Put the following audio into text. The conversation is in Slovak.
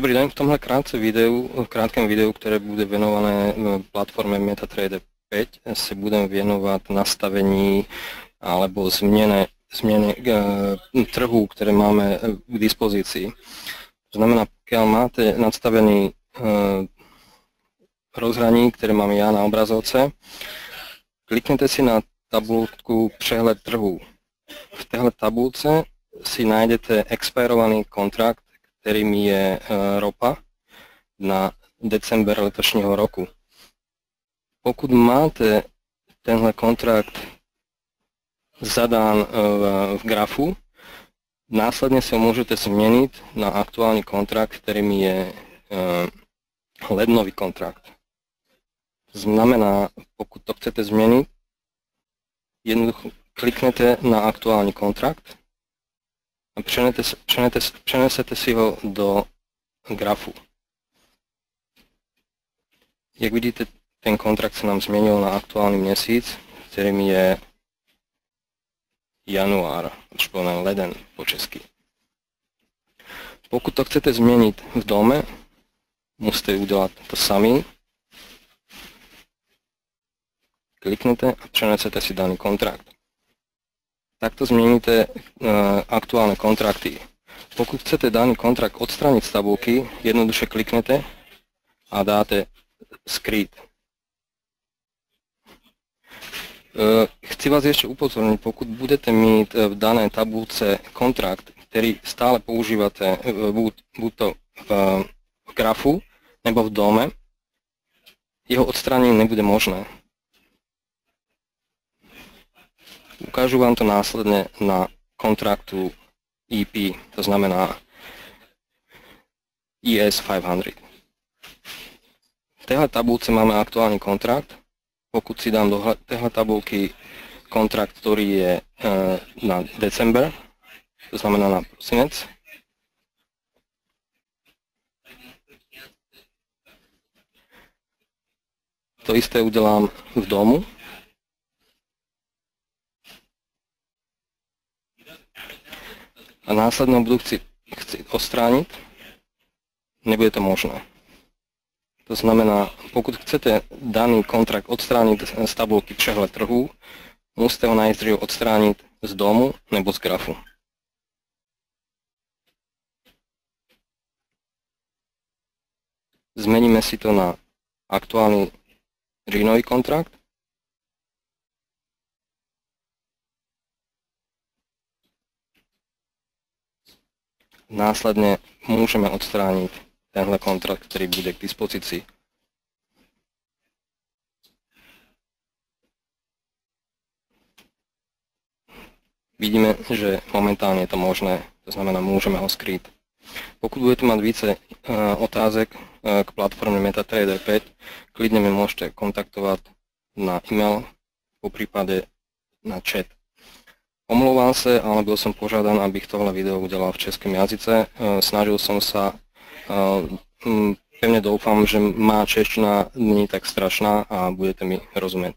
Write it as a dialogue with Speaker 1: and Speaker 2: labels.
Speaker 1: Dobrý deň, v tomhle krátkom videu, ktoré bude venované platforme MetaTrader 5, sa budem venovať nastavení alebo zmene trhu, ktoré máme k dispozícii. To znamená, pokiaľ máte nastavený rozhraní, ktoré mám ja na obrazovce, kliknete si na tabuľku Prehľad trhu. V tejto tabuľce si nájdete expirovaný kontrakt, ktorým je ropa na december letošního roku. Pokud máte tenhle kontrakt zadán v grafu, následne si ho môžete zmeniť na aktuálny kontrakt, ktorým je lednový kontrakt. To znamená, pokud to chcete zmeniť, jednoducho kliknete na aktuálny kontrakt a přenesete si ho do grafu. Jak vidíte, ten kontrakt sa nám zmenil na aktuálny měsíc, ktorým je január, alebo leden po česky. Pokud to chcete zmeniť v dome, musíte udělat to sami. Kliknete a přenesete si daný kontrakt. Takto zmeníte aktuálne kontrakty. Pokud chcete daný kontrakt odstrániť z tabulky, jednoduše kliknete a dáte skryť. Chci vás ešte upozorniť, pokud budete mít v dané tabulce kontrakt, ktorý stále používate buď to v grafu nebo v dome, jeho odstránenie nebude možné. Ukážu vám to následne na kontraktu EP, to znamená ES 500. V tejto tabulce máme aktuálny kontrakt. Pokud si dám do tejto tabulky kontrakt, ktorý je na december, to znamená na prosinec, to isté udelám v domu. A následne ho budú chcieť odstrániť, nebude to možné. To znamená, pokud chcete daný kontrakt odstrániť z tabulky Prehľad trhu, musíte ho najprv odstrániť z domu nebo z grafu. Zmeníme si to na aktuálny říjnový kontrakt. Následne môžeme odstrániť tenhle kontrakt, ktorý bude k dispozícii. Vidíme, že momentálne je to možné, to znamená, môžeme ho skryť. Pokud budete mať více otázek k platforme MetaTrader 5, klidne mi môžete kontaktovať na e-mail, poprípade na chat. Omlouvám se, ale byl jsem požádán, abych tohle video udělal v českém jazyce. Snažil jsem se, pevně doufám, že má čeština není tak strašná a budete mi rozumět.